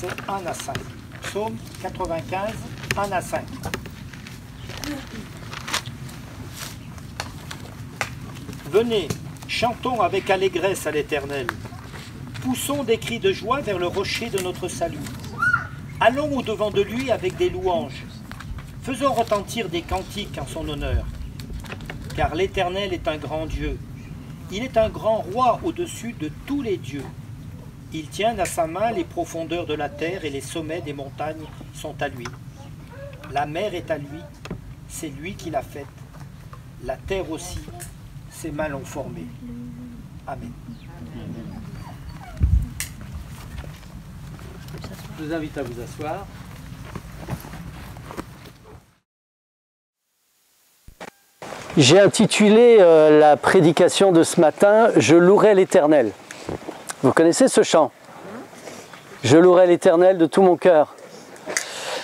versets 1 à 5. Psaume 95, 1 à 5. Venez, chantons avec allégresse à l'Éternel. Poussons des cris de joie vers le rocher de notre salut. Allons au-devant de lui avec des louanges. Faisons retentir des cantiques en son honneur. Car l'Éternel est un grand Dieu. Il est un grand roi au-dessus de tous les dieux. Il tient à sa main les profondeurs de la terre et les sommets des montagnes sont à lui. La mer est à lui, c'est lui qui l'a faite. La terre aussi, ses mains l'ont formée. Amen. Je vous invite à vous asseoir. J'ai intitulé la prédication de ce matin « Je louerai l'Éternel ». Vous connaissez ce chant? Je louerai l'Éternel de tout mon cœur.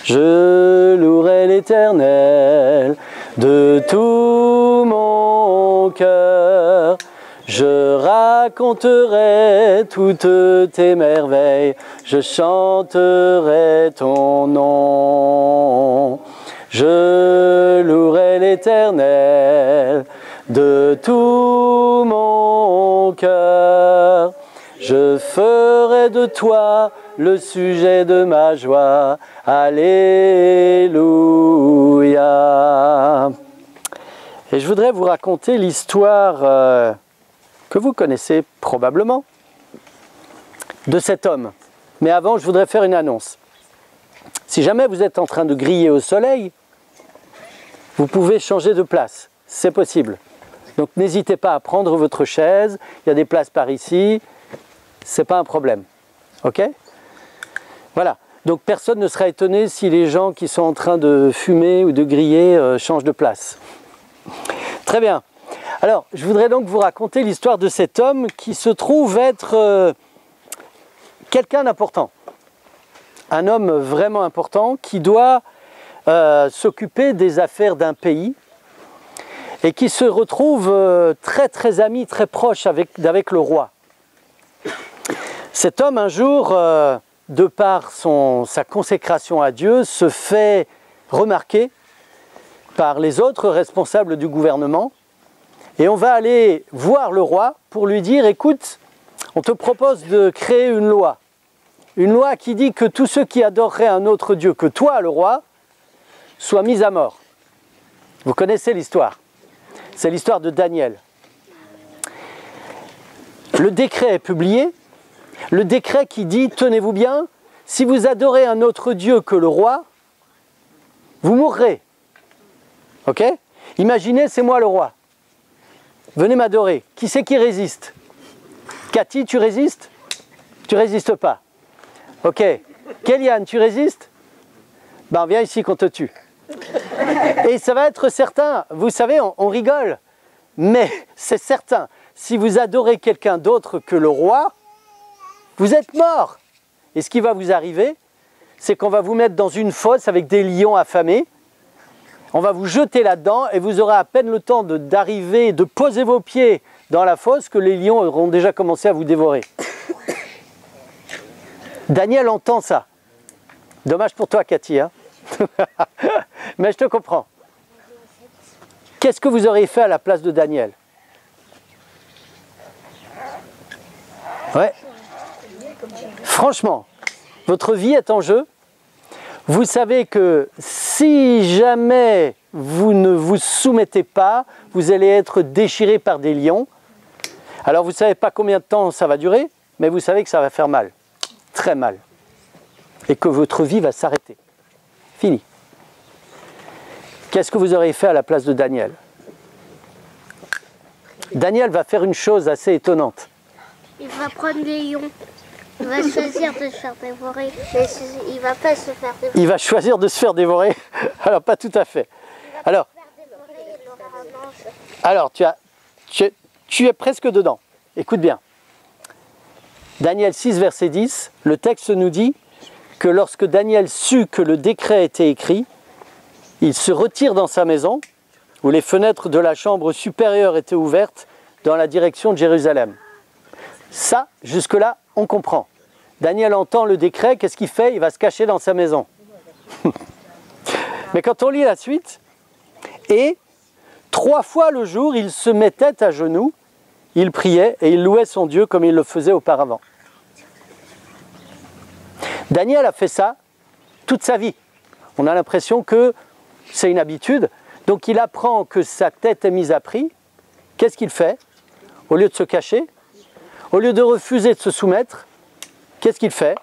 Je louerai l'Éternel de tout mon cœur. Je raconterai toutes tes merveilles. Je chanterai ton nom. Je louerai l'Éternel de tout mon cœur. Je ferai de toi le sujet de ma joie. Alléluia. Et je voudrais vous raconter l'histoire que vous connaissez probablement de cet homme. Mais avant, je voudrais faire une annonce. Si jamais vous êtes en train de griller au soleil, vous pouvez changer de place. C'est possible. Donc n'hésitez pas à prendre votre chaise. Il y a des places par ici. C'est pas un problème. Ok? Voilà. Donc personne ne sera étonné si les gens qui sont en train de fumer ou de griller changent de place. Très bien. Alors, je voudrais donc vous raconter l'histoire de cet homme qui se trouve être quelqu'un d'important. Un homme vraiment important qui doit s'occuper des affaires d'un pays et qui se retrouve très ami, très proche avec le roi. Cet homme, un jour, de par sa consécration à Dieu, se fait remarquer par les autres responsables du gouvernement. Et on va aller voir le roi pour lui dire, écoute, on te propose de créer une loi qui dit que tous ceux qui adoreraient un autre Dieu que toi, le roi, soient mis à mort. Vous connaissez l'histoire. C'est l'histoire de Daniel. Le décret est publié. Le décret qui dit, tenez-vous bien, si vous adorez un autre Dieu que le roi, vous mourrez. Ok? Imaginez, c'est moi le roi. Venez m'adorer. Qui c'est qui résiste? Cathy, tu résistes? Tu résistes pas. Ok. Kéliane, tu résistes? Ben viens ici qu'on te tue. Et ça va être certain. Vous savez, on rigole. Mais c'est certain. Si vous adorez quelqu'un d'autre que le roi, vous êtes mort. Et ce qui va vous arriver, c'est qu'on va vous mettre dans une fosse avec des lions affamés. On va vous jeter là-dedans et vous aurez à peine le temps d'arriver, de poser vos pieds dans la fosse que les lions auront déjà commencé à vous dévorer. Daniel entend ça. Dommage pour toi, Cathy. Hein. Mais je te comprends. Qu'est-ce que vous auriez fait à la place de Daniel? Ouais. Franchement, votre vie est en jeu. Vous savez que si jamais vous ne vous soumettez pas, vous allez être déchiré par des lions. Alors vous ne savez pas combien de temps ça va durer, mais vous savez que ça va faire mal, très mal. Et que votre vie va s'arrêter. Fini. Qu'est-ce que vous auriez fait à la place de Daniel? Daniel va faire une chose assez étonnante. Il va prendre les lions. Il va choisir de se faire dévorer, mais il ne va pas se faire dévorer. Il va choisir de se faire dévorer? Alors, pas tout à fait. Alors, tu es presque dedans. Écoute bien. Daniel 6, verset 10, le texte nous dit que lorsque Daniel sut que le décret était écrit, il se retire dans sa maison, où les fenêtres de la chambre supérieure étaient ouvertes dans la direction de Jérusalem. Ça, jusque-là, on comprend. Daniel entend le décret, qu'est-ce qu'il fait? Il va se cacher dans sa maison. Mais quand on lit la suite, et 3 fois le jour, il se mettait à genoux, il priait et il louait son Dieu comme il le faisait auparavant. Daniel a fait ça toute sa vie. On a l'impression que c'est une habitude. Donc il apprend que sa tête est mise à prix. Qu'est-ce qu'il fait? Au lieu de se cacher, au lieu de refuser de se soumettre, qu'est-ce qu'il fait?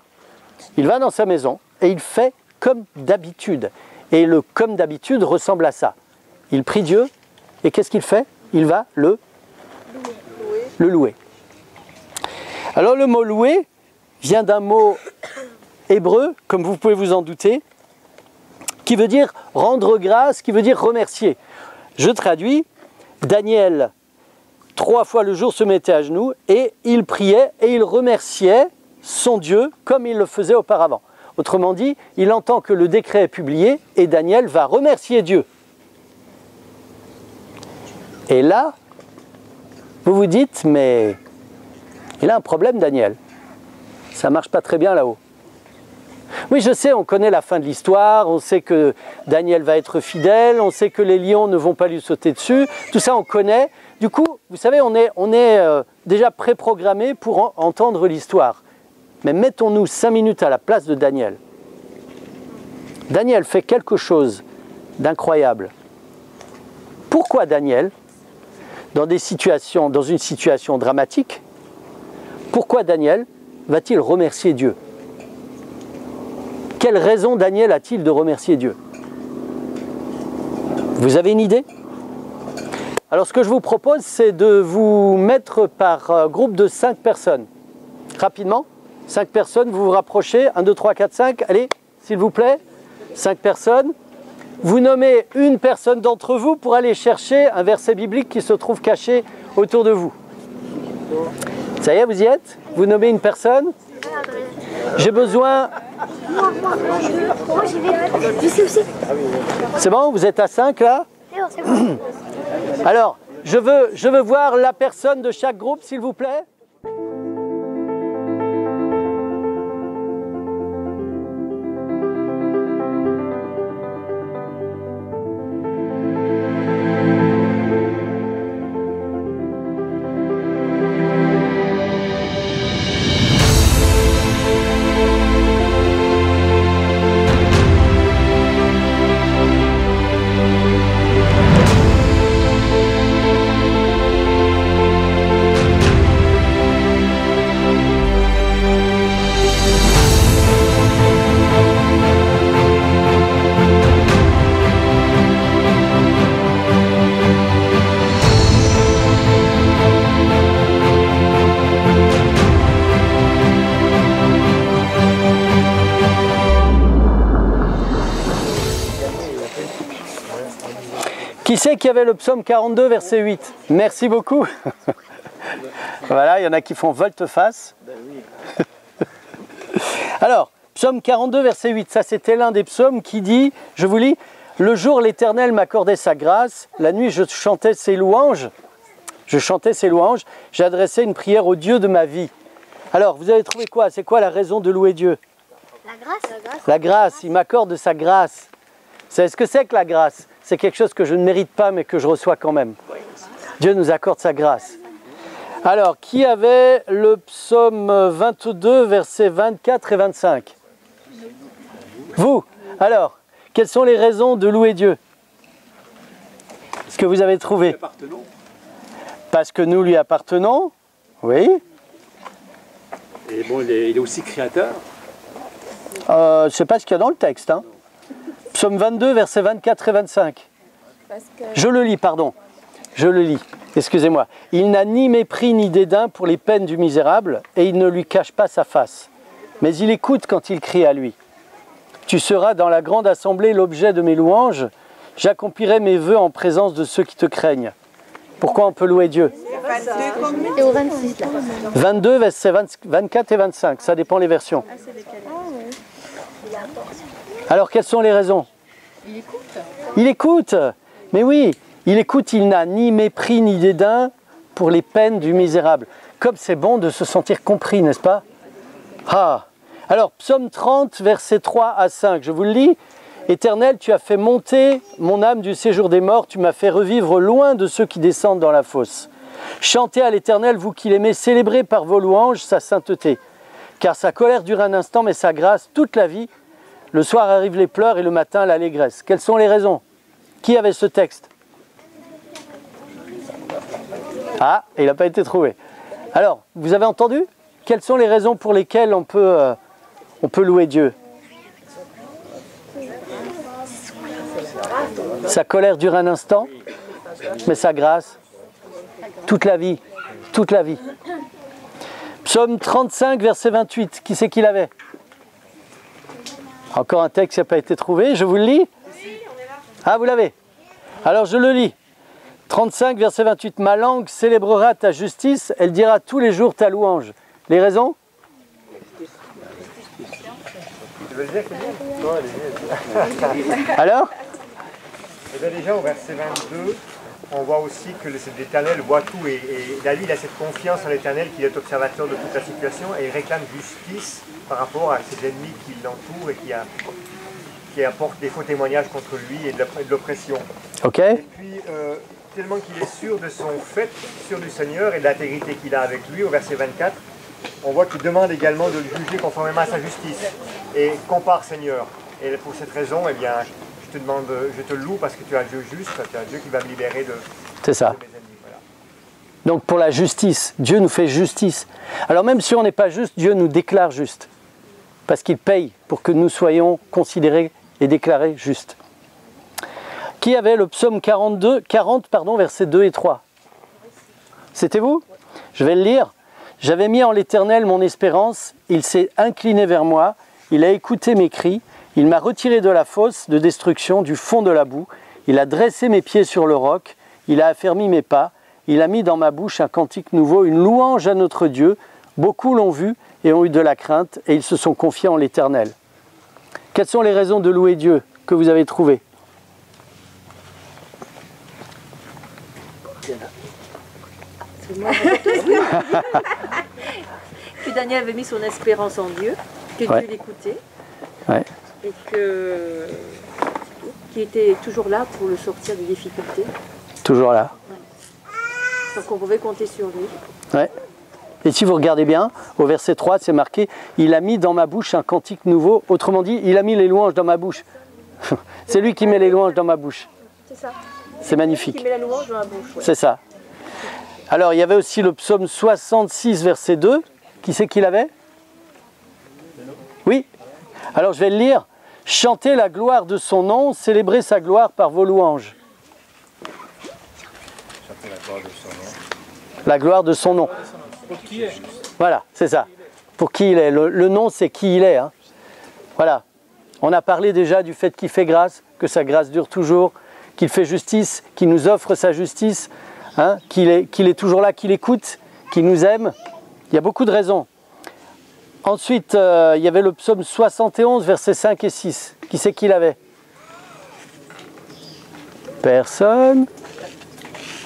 Il va dans sa maison et il fait comme d'habitude. Et le comme d'habitude ressemble à ça. Il prie Dieu et qu'est-ce qu'il fait? Il va le louer. Alors le mot louer vient d'un mot hébreu, comme vous pouvez vous en douter, qui veut dire rendre grâce, qui veut dire remercier. Je traduis, Daniel, 3 fois le jour se mettait à genoux et il priait et il remerciait son Dieu comme il le faisait auparavant. Autrement dit, il entend que le décret est publié et Daniel va remercier Dieu. Et là, vous vous dites, mais il a un problème Daniel. Ça ne marche pas très bien là-haut. Oui, je sais, on connaît la fin de l'histoire, on sait que Daniel va être fidèle, on sait que les lions ne vont pas lui sauter dessus, tout ça on connaît. Du coup, vous savez, on est déjà préprogrammé pour entendre l'histoire. Mais mettons-nous 5 minutes à la place de Daniel. Daniel fait quelque chose d'incroyable. Pourquoi Daniel, dans une situation dramatique, pourquoi Daniel va-t-il remercier Dieu? Quelle raison Daniel a-t-il de remercier Dieu? Vous avez une idée? Alors ce que je vous propose, c'est de vous mettre par groupe de 5 personnes. Rapidement, 5 personnes, vous vous rapprochez, 1, 2, 3, 4, 5, allez, s'il vous plaît, 5 personnes. Vous nommez une personne d'entre vous pour aller chercher un verset biblique qui se trouve caché autour de vous. Ça y est, vous y êtes? Vous nommez une personne? J'ai besoin... Moi, j'y vais. Je sais aussi. C'est bon, vous êtes à 5 là? C'est bon. Alors, je veux voir la personne de chaque groupe, s'il vous plaît. Qui c'est qui avait le psaume 42, verset 8? Merci beaucoup. Voilà, il y en a qui font volte-face. Alors, psaume 42, verset 8, ça c'était l'un des psaumes qui dit, je vous lis, « Le jour l'Éternel m'accordait sa grâce, la nuit je chantais ses louanges, j'ai adressé une prière au Dieu de ma vie. » Alors, vous avez trouvé quoi? C'est quoi la raison de louer Dieu? La grâce. La grâce, il m'accorde sa grâce. Vous savez ce que c'est que la grâce? C'est quelque chose que je ne mérite pas, mais que je reçois quand même. Dieu nous accorde sa grâce. Alors, qui avait le psaume 22, versets 24 et 25? Vous. Alors, quelles sont les raisons de louer Dieu? Ce que vous avez trouvé? Parce que nous lui appartenons. Oui. Et bon, il est aussi créateur. Je ne sais pas ce qu'il y a dans le texte. Hein. Psaume 22, versets 24 et 25. Je le lis, pardon. Je le lis. Excusez-moi. Il n'a ni mépris ni dédain pour les peines du misérable, et il ne lui cache pas sa face. Mais il écoute quand il crie à lui. Tu seras dans la grande assemblée l'objet de mes louanges. J'accomplirai mes vœux en présence de ceux qui te craignent. Pourquoi on peut louer Dieu? C'est au 26 là. 22, versets 24 et 25. Ça dépend les versions. Alors, quelles sont les raisons? Il écoute. Il écoute. Mais oui, il écoute, il n'a ni mépris ni dédain pour les peines du misérable. Comme c'est bon de se sentir compris, n'est-ce pas? Ah, alors psaume 30, versets 3 à 5, je vous le lis. Éternel, tu as fait monter mon âme du séjour des morts, tu m'as fait revivre loin de ceux qui descendent dans la fosse. Chantez à l'Éternel, vous qui l'aimez, célébrez par vos louanges sa sainteté. Car sa colère dure un instant, mais sa grâce toute la vie. Le soir arrivent les pleurs et le matin l'allégresse. Quelles sont les raisons? Qui avait ce texte? Ah, il n'a pas été trouvé. Alors, vous avez entendu? Quelles sont les raisons pour lesquelles on peut louer Dieu? Sa colère dure un instant, mais sa grâce, toute la vie, toute la vie. Psaume 35, verset 28, qui c'est qui l'avait? Encore un texte qui n'a pas été trouvé, je vous le lis? Ah, vous l'avez? Alors je le lis. 35, verset 28, ma langue célébrera ta justice, elle dira tous les jours ta louange. Les raisons? Alors? Et bien déjà au verset 22, on voit aussi que l'Éternel voit tout et David a cette confiance en l'Éternel qu'il est observateur de toute la situation et il réclame justice par rapport à ses ennemis qui l'entourent et qui apportent des faux témoignages contre lui et de l'oppression. Ok. Et puis tellement qu'il est sûr de son fait, sûr du Seigneur et de l'intégrité qu'il a avec lui, au verset 24, on voit qu'il demande également de le juger conformément à sa justice et compare Seigneur. Et pour cette raison, eh bien, je te demande, je te loue parce que tu es un Dieu juste, tu es un Dieu qui va me libérer de C'est ça. mes ennemis. Voilà. Donc pour la justice, Dieu nous fait justice. Alors même si on n'est pas juste, Dieu nous déclare juste. Parce qu'il paye pour que nous soyons considérés et déclarés justes. Qui avait le psaume 40, versets 2 et 3? C'était vous? Je vais le lire. J'avais mis en l'Éternel mon espérance, il s'est incliné vers moi, il a écouté mes cris, il m'a retiré de la fosse de destruction, du fond de la boue, il a dressé mes pieds sur le roc, il a affermi mes pas, il a mis dans ma bouche un cantique nouveau, une louange à notre Dieu. Beaucoup l'ont vu et ont eu de la crainte et ils se sont confiés en l'Éternel. Quelles sont les raisons de louer Dieu que vous avez trouvées? Que Daniel avait mis son espérance en Dieu, que Ouais. Dieu l'écoutait, Ouais. et qu'il était toujours là pour le sortir des difficultés. Toujours là. Donc on pouvait compter sur lui. Ouais. Et si vous regardez bien, au verset 3, c'est marqué « Il a mis dans ma bouche un cantique nouveau ». Autrement dit, il a mis les louanges dans ma bouche. C'est lui qui met les louanges dans ma bouche. C'est ça. C'est magnifique. Qui met la louange dans la bouche. Ouais. C'est ça. Alors, il y avait aussi le psaume 66, verset 2. Qui c'est qui l'avait? Oui. Alors, je vais le lire. « Chantez la gloire de son nom, célébrez sa gloire par vos louanges. » La gloire de son nom. Voilà, c'est ça. Pour qui il est. Le nom, c'est qui il est. Hein. Voilà. On a parlé déjà du fait qu'il fait grâce, que sa grâce dure toujours, qu'il fait justice, qu'il nous offre sa justice, hein, qu'il est toujours là, qu'il écoute, qu'il nous aime. Il y a beaucoup de raisons. Ensuite, il y avait le psaume 71, versets 5 et 6. Qui c'est qui l'avait? Personne.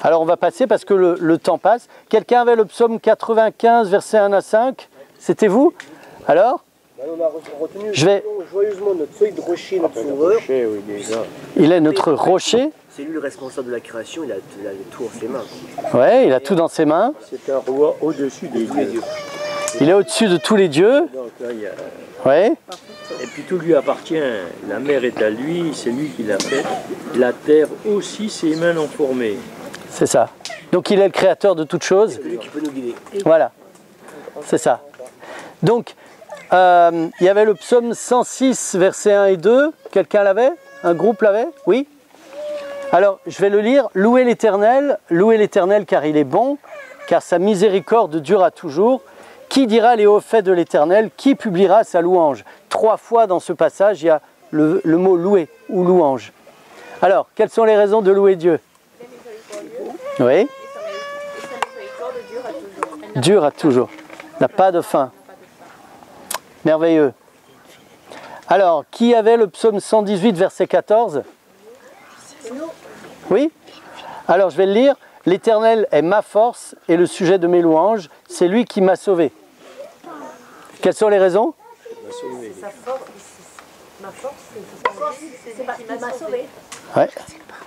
Alors on va passer parce que le temps passe. Quelqu'un avait le psaume 95, versets 1 à 5. C'était vous? Alors? On a retenu Je vais- joyeusement notre feuille de rocher, notre sauveur. Oui, déjà. Il est notre rocher. C'est lui le responsable de la création, il a tout en ses mains. Ouais, il a tout dans ses mains. C'est un roi au-dessus des dieux. Il est au-dessus de tous les dieux. Donc là, il y a... Ouais. Et puis tout lui appartient. La mer est à lui, c'est lui qui l'a faite. La terre aussi, ses mains l'ont formée. C'est ça. Donc il est le créateur de toutes choses. C'est lui qui peut nous guider. Voilà. C'est ça. Donc, il y avait le psaume 106, versets 1 et 2. Quelqu'un l'avait? Un groupe l'avait? Oui? Alors, je vais le lire. Louez l'Éternel car il est bon, car sa miséricorde dure à toujours. Qui dira les hauts faits de l'Éternel? Qui publiera sa louange? 3 fois dans ce passage, il y a le mot louer ou louange. Alors, quelles sont les raisons de louer Dieu? Oui? Dure à toujours. N'a pas de fin. Merveilleux. Alors, qui avait le psaume 118, verset 14? Oui? Alors, je vais le lire. L'Éternel est ma force et le sujet de mes louanges. C'est lui qui m'a sauvé. Quelles sont les raisons? Sa force, ma force, c'est qui m'a sauvé. Ouais,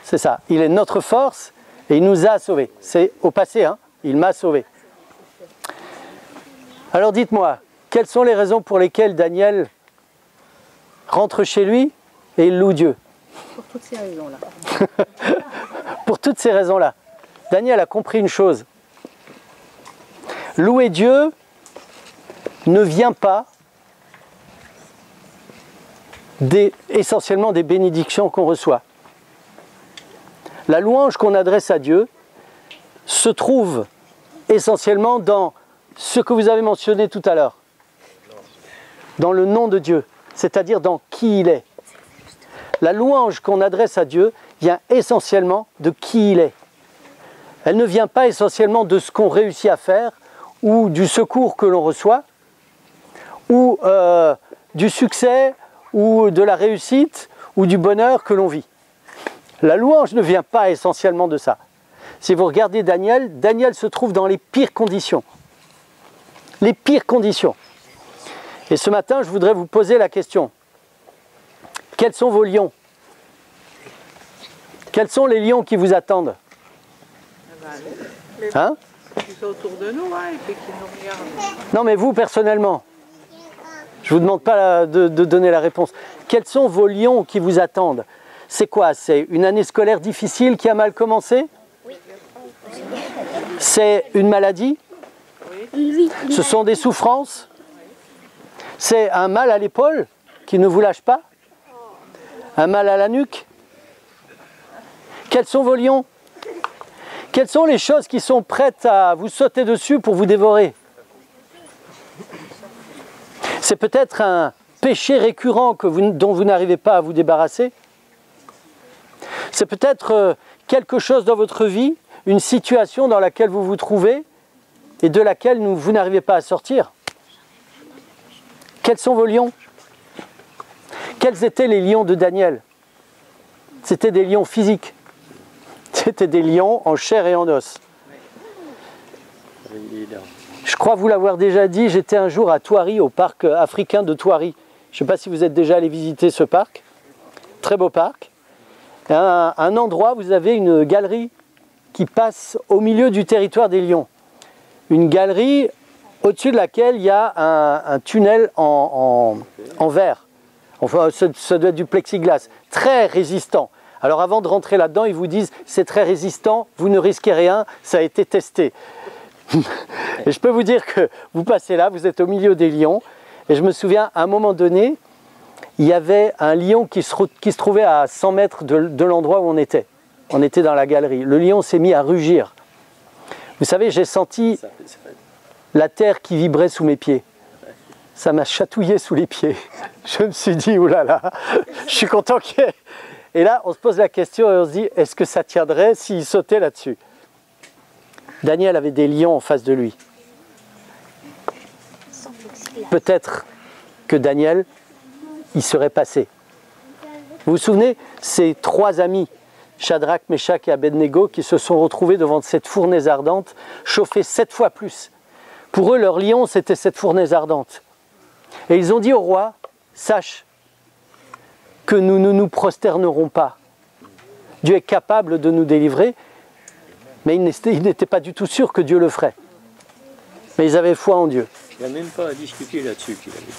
c'est ça. Il est notre force et il nous a sauvés. C'est au passé, hein. Il m'a sauvé. Alors dites-moi, quelles sont les raisons pour lesquelles Daniel rentre chez lui et il loue Dieu? Pour toutes ces raisons-là. Pour toutes ces raisons-là. Daniel a compris une chose. Louer Dieu ne vient pas essentiellement des bénédictions qu'on reçoit. La louange qu'on adresse à Dieu se trouve essentiellement dans ce que vous avez mentionné tout à l'heure, dans le nom de Dieu, c'est-à-dire dans qui il est. La louange qu'on adresse à Dieu vient essentiellement de qui il est. Elle ne vient pas essentiellement de ce qu'on réussit à faire, ou du secours que l'on reçoit, ou du succès, ou de la réussite, ou du bonheur que l'on vit. La louange ne vient pas essentiellement de ça. Si vous regardez Daniel, Daniel se trouve dans les pires conditions. Les pires conditions. Et ce matin, je voudrais vous poser la question. Quels sont vos lions? Quels sont les lions qui vous attendent? Hein? Qui sont autour de nous, hein, et puis qui nous regardent. Non, mais vous, personnellement, je ne vous demande pas de donner la réponse. Quels sont vos lions qui vous attendent? C'est quoi? C'est une année scolaire difficile qui a mal commencé? Oui. C'est une maladie? Oui. Ce sont des souffrances? C'est un mal à l'épaule qui ne vous lâche pas? Un mal à la nuque? Quels sont vos lions? Quelles sont les choses qui sont prêtes à vous sauter dessus pour vous dévorer? C'est peut-être un péché récurrent dont vous n'arrivez pas à vous débarrasser. C'est peut-être quelque chose dans votre vie, une situation dans laquelle vous vous trouvez et de laquelle vous n'arrivez pas à sortir. Quels sont vos lions? Quels étaient les lions de Daniel? C'était des lions physiques. C'était des lions en chair et en os. Je crois vous l'avoir déjà dit, j'étais un jour à Thoiry, au parc africain de Thoiry. Je ne sais pas si vous êtes déjà allé visiter ce parc. Très beau parc. À un endroit, vous avez une galerie qui passe au milieu du territoire des lions. Une galerie au-dessus de laquelle il y a un tunnel en verre. Enfin, ça doit être du plexiglas. Très résistant. Alors avant de rentrer là-dedans, ils vous disent c'est très résistant, vous ne risquez rien, ça a été testé. Et je peux vous dire que vous passez là, vous êtes au milieu des lions. Et je me souviens, à un moment donné, il y avait un lion qui se trouvait à 100 mètres de l'endroit où on était. On était dans la galerie. Le lion s'est mis à rugir. Vous savez, j'ai senti la terre qui vibrait sous mes pieds. Ça m'a chatouillé sous les pieds. Je me suis dit, oulala, je suis content qu'il y ait... Et là, on se pose la question et on se dit, est-ce que ça tiendrait s'il sautait là-dessus? Daniel avait des lions en face de lui. Peut-être que Daniel, il serait passé. Vous vous souvenez, ces trois amis, Shadrach, Meshach et Abednego, qui se sont retrouvés devant cette fournaise ardente, chauffée 7 fois plus. Pour eux, leur lion, c'était cette fournaise ardente. Et ils ont dit au roi, sache que nous ne nous prosternerons pas. Dieu est capable de nous délivrer, mais ils n'étaient pas du tout sûrs que Dieu le ferait. Mais ils avaient foi en Dieu. Il n'y a même pas à discuter là-dessus, qu'il avait dit.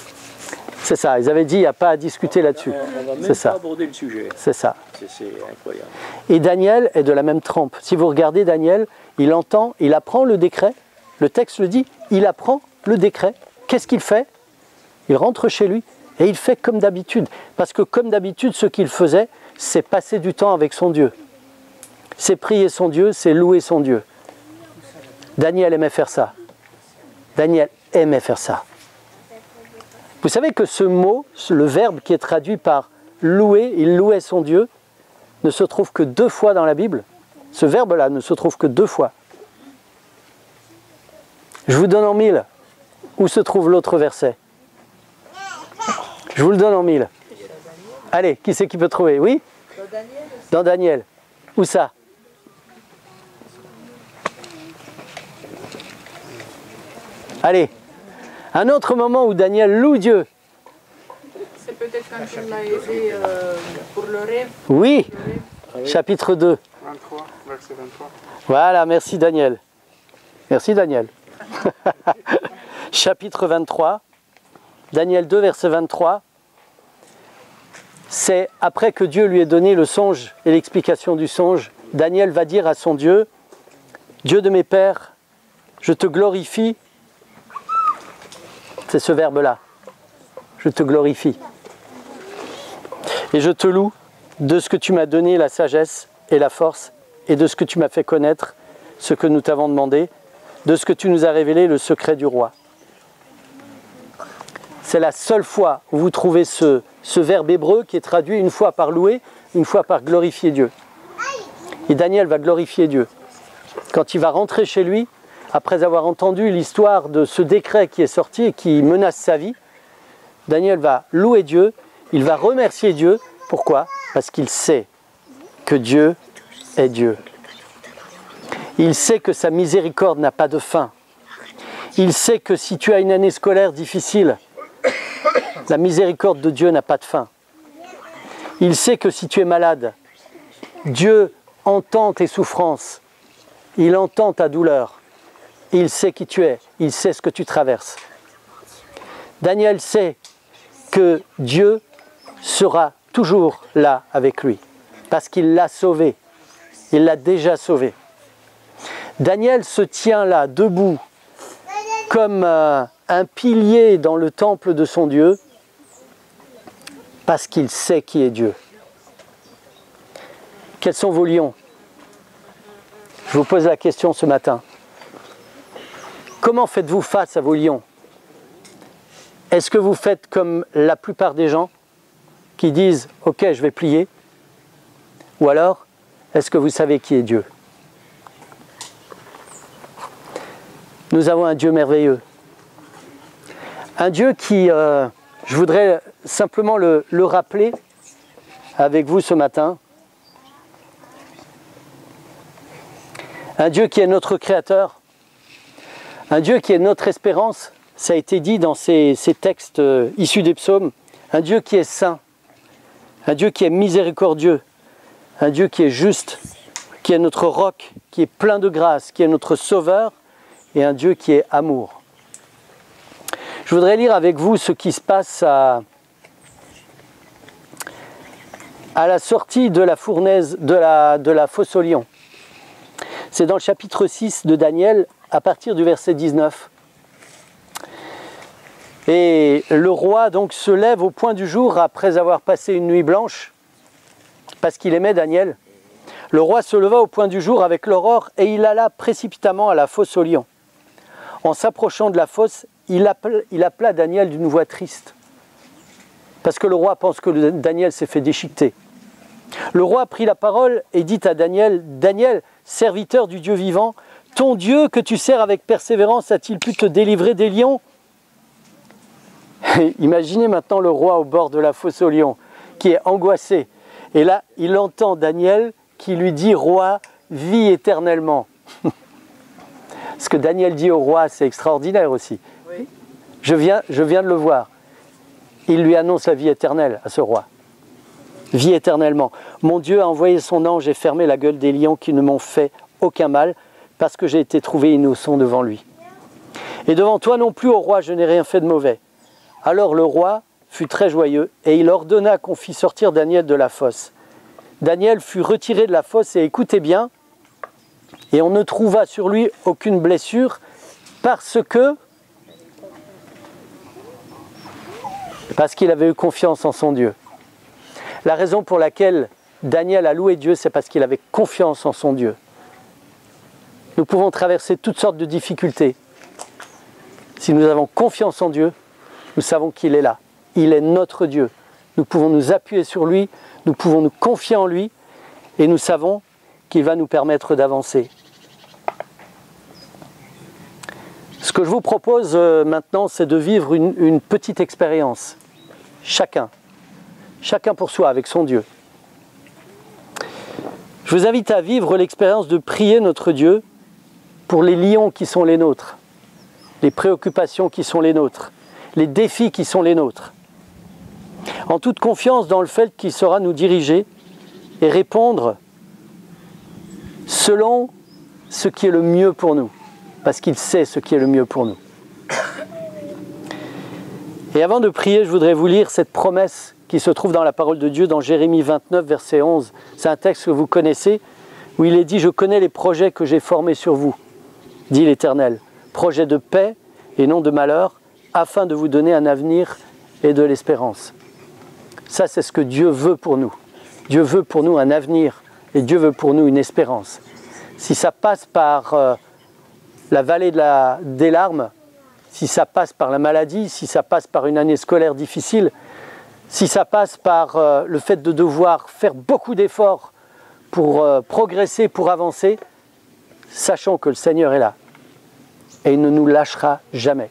C'est ça, ils avaient dit, il n'y a pas à discuter là-dessus. On va même pas aborder le sujet. C'est ça. C'est incroyable. Et Daniel est de la même trempe. Si vous regardez Daniel, il entend, il apprend le décret. Le texte le dit, il apprend le décret. Qu'est-ce qu'il fait? Il rentre chez lui et il fait comme d'habitude. Parce que comme d'habitude, ce qu'il faisait, c'est passer du temps avec son Dieu. C'est prier son Dieu, c'est louer son Dieu. Daniel aimait faire ça. Daniel aimait faire ça. Vous savez que ce mot, le verbe qui est traduit par louer, il louait son Dieu, ne se trouve que 2 fois dans la Bible. Ce verbe-là ne se trouve que 2 fois. Je vous donne en 1000. Où se trouve l'autre verset? Je vous le donne en 1000. Allez, qui c'est qui peut trouver? Oui? Dans Daniel. Où ça? Allez. Un autre moment où Daniel loue Dieu. C'est peut-être quand tu m'as aidé pour le rêve. Oui, chapitre 2. 23, verset 23. Voilà, merci Daniel. Merci Daniel. Chapitre 23, Daniel 2, verset 23. C'est après que Dieu lui ait donné le songe et l'explication du songe, Daniel va dire à son Dieu, Dieu de mes pères, je te glorifie. C'est ce verbe-là. Je te glorifie. Et je te loue de ce que tu m'as donné la sagesse et la force, et de ce que tu m'as fait connaître ce que nous t'avons demandé, de ce que tu nous as révélé le secret du roi. C'est la seule fois où vous trouvez ce verbe hébreu qui est traduit une fois par louer, une fois par glorifier Dieu. Et Daniel va glorifier Dieu. Quand il va rentrer chez lui, après avoir entendu l'histoire de ce décret qui est sorti et qui menace sa vie, Daniel va louer Dieu, il va remercier Dieu. Pourquoi? Parce qu'il sait que Dieu est Dieu. Il sait que sa miséricorde n'a pas de fin. Il sait que si tu as une année scolaire difficile, la miséricorde de Dieu n'a pas de fin. Il sait que si tu es malade, Dieu entend tes souffrances, il entend ta douleur, il sait qui tu es, il sait ce que tu traverses. Daniel sait que Dieu sera toujours là avec lui, parce qu'il l'a sauvé, il l'a déjà sauvé. Daniel se tient là, debout, comme un pilier dans le temple de son Dieu, parce qu'il sait qui est Dieu. Quels sont vos lions? Je vous pose la question ce matin. Comment faites-vous face à vos lions? Est-ce que vous faites comme la plupart des gens qui disent « Ok, je vais plier » ou alors est-ce que vous savez qui est Dieu? Nous avons un Dieu merveilleux. Un Dieu qui, je voudrais simplement le rappeler avec vous ce matin. Un Dieu qui est notre Créateur. Un Dieu qui est notre espérance. Ça a été dit dans ces textes issus des psaumes. Un Dieu qui est saint. Un Dieu qui est miséricordieux. Un Dieu qui est juste. Qui est notre roc. Qui est plein de grâce. Qui est notre sauveur. Et un Dieu qui est amour. Je voudrais lire avec vous ce qui se passe à la sortie de la fournaise, de la fosse aux lions. C'est dans le chapitre 6 de Daniel, à partir du verset 19. Et le roi donc se lève au point du jour après avoir passé une nuit blanche, parce qu'il aimait Daniel. Le roi se leva au point du jour avec l'aurore et il alla précipitamment à la fosse aux lions. En s'approchant de la fosse, il appela Daniel d'une voix triste. Parce que le roi pense que Daniel s'est fait déchiqueter. Le roi prit la parole et dit à Daniel, « Daniel, serviteur du Dieu vivant, ton Dieu que tu sers avec persévérance a-t-il pu te délivrer des lions ?» Imaginez maintenant le roi au bord de la fosse aux lions, qui est angoissé. Et là, il entend Daniel qui lui dit « Roi, vis éternellement ». Ce que Daniel dit au roi, c'est extraordinaire aussi. Oui. Je viens de le voir. Il lui annonce la vie éternelle à ce roi. Vis éternellement. Mon Dieu a envoyé son ange et fermé la gueule des lions qui ne m'ont fait aucun mal, parce que j'ai été trouvé innocent devant lui. Et devant toi non plus, ô roi, je n'ai rien fait de mauvais. Alors le roi fut très joyeux, et il ordonna qu'on fît sortir Daniel de la fosse. Daniel fut retiré de la fosse, et écoutez bien, et on ne trouva sur lui aucune blessure, parce qu'il avait eu confiance en son Dieu. La raison pour laquelle Daniel a loué Dieu, c'est parce qu'il avait confiance en son Dieu. Nous pouvons traverser toutes sortes de difficultés. Si nous avons confiance en Dieu, nous savons qu'il est là. Il est notre Dieu. Nous pouvons nous appuyer sur lui, nous pouvons nous confier en lui, et nous savons qu'il va nous permettre d'avancer. Ce que je vous propose maintenant, c'est de vivre une petite expérience. Chacun pour soi, avec son Dieu. Je vous invite à vivre l'expérience de prier notre Dieu pour les lions qui sont les nôtres. les préoccupations qui sont les nôtres, les défis qui sont les nôtres, en toute confiance dans le fait qu'il saura nous diriger et répondre selon ce qui est le mieux pour nous, parce qu'il sait ce qui est le mieux pour nous. Et avant de prier, je voudrais vous lire cette promesse qui se trouve dans la parole de Dieu, dans Jérémie 29, verset 11. C'est un texte que vous connaissez, où il est dit « Je connais les projets que j'ai formés sur vous, dit l'Éternel, projets de paix et non de malheur, afin de vous donner un avenir et de l'espérance. » Ça, c'est ce que Dieu veut pour nous. Dieu veut pour nous un avenir et Dieu veut pour nous une espérance. Si ça passe par la vallée des larmes, si ça passe par la maladie, si ça passe par une année scolaire difficile, si ça passe par le fait de devoir faire beaucoup d'efforts pour progresser, pour avancer, sachons que le Seigneur est là et il ne nous lâchera jamais.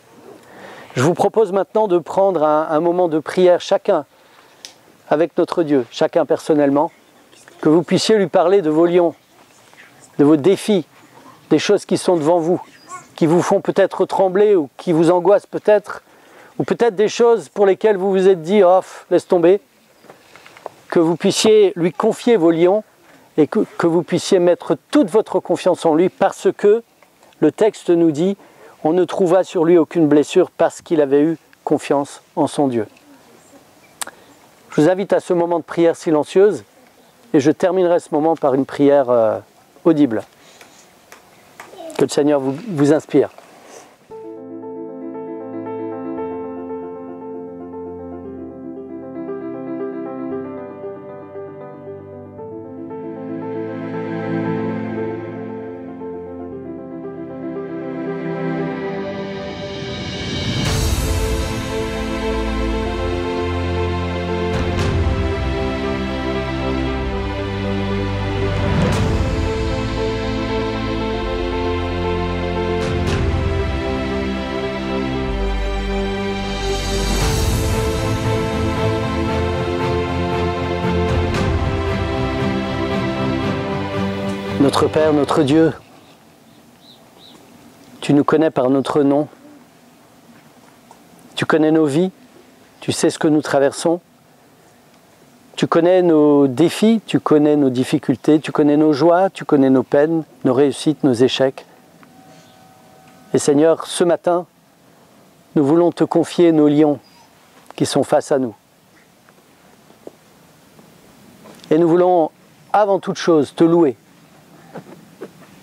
Je vous propose maintenant de prendre un moment de prière chacun avec notre Dieu, chacun personnellement, que vous puissiez lui parler de vos lions, de vos défis, des choses qui sont devant vous, qui vous font peut-être trembler ou qui vous angoissent peut-être, ou peut-être des choses pour lesquelles vous vous êtes dit « Oh, laisse tomber », que vous puissiez lui confier vos lions et que vous puissiez mettre toute votre confiance en lui parce que le texte nous dit « On ne trouva sur lui aucune blessure parce qu'il avait eu confiance en son Dieu ». Je vous invite à ce moment de prière silencieuse et je terminerai ce moment par une prière audible. Que le Seigneur vous inspire. Notre Père, notre Dieu, tu nous connais par notre nom, tu connais nos vies, tu sais ce que nous traversons, tu connais nos défis, tu connais nos difficultés, tu connais nos joies, tu connais nos peines, nos réussites, nos échecs. Et Seigneur, ce matin, nous voulons te confier nos lions qui sont face à nous. Et nous voulons, avant toute chose, te louer,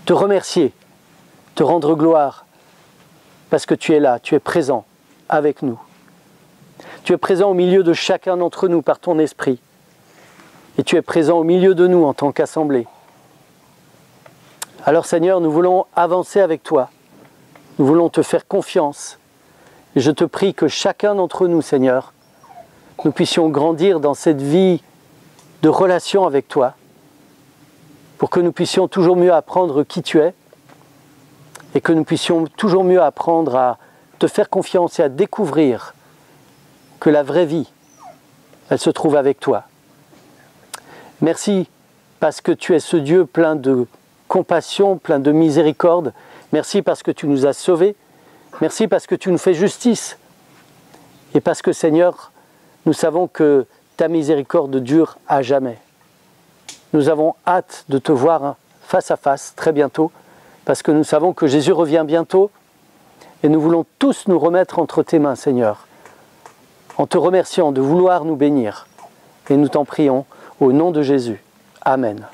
te remercier, te rendre gloire, parce que tu es là, tu es présent avec nous. Tu es présent au milieu de chacun d'entre nous par ton esprit. Et tu es présent au milieu de nous en tant qu'assemblée. Alors Seigneur, nous voulons avancer avec toi. Nous voulons te faire confiance. Et je te prie que chacun d'entre nous, Seigneur, nous puissions grandir dans cette vie de relation avec toi, pour que nous puissions toujours mieux apprendre qui tu es et que nous puissions toujours mieux apprendre à te faire confiance et à découvrir que la vraie vie, elle se trouve avec toi. Merci parce que tu es ce Dieu plein de compassion, plein de miséricorde. Merci parce que tu nous as sauvés. Merci parce que tu nous fais justice. Et parce que Seigneur, nous savons que ta miséricorde dure à jamais. Nous avons hâte de te voir face à face très bientôt, parce que nous savons que Jésus revient bientôt, et nous voulons tous nous remettre entre tes mains, Seigneur, en te remerciant de vouloir nous bénir. Et nous t'en prions au nom de Jésus. Amen.